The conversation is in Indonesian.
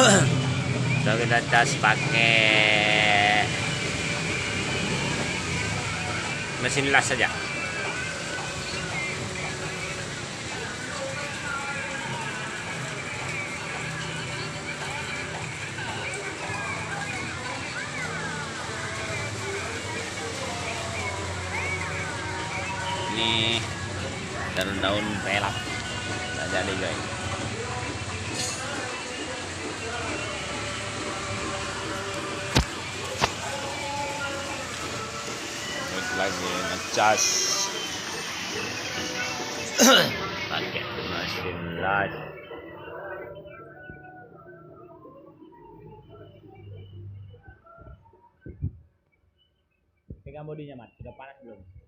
So kita cas pakai mesin las saja. Ini daun-daun pelak nggak jadi guys. Lagi ngecas pakai mesin las. Pegang bodinya Mat, sudah panas belum?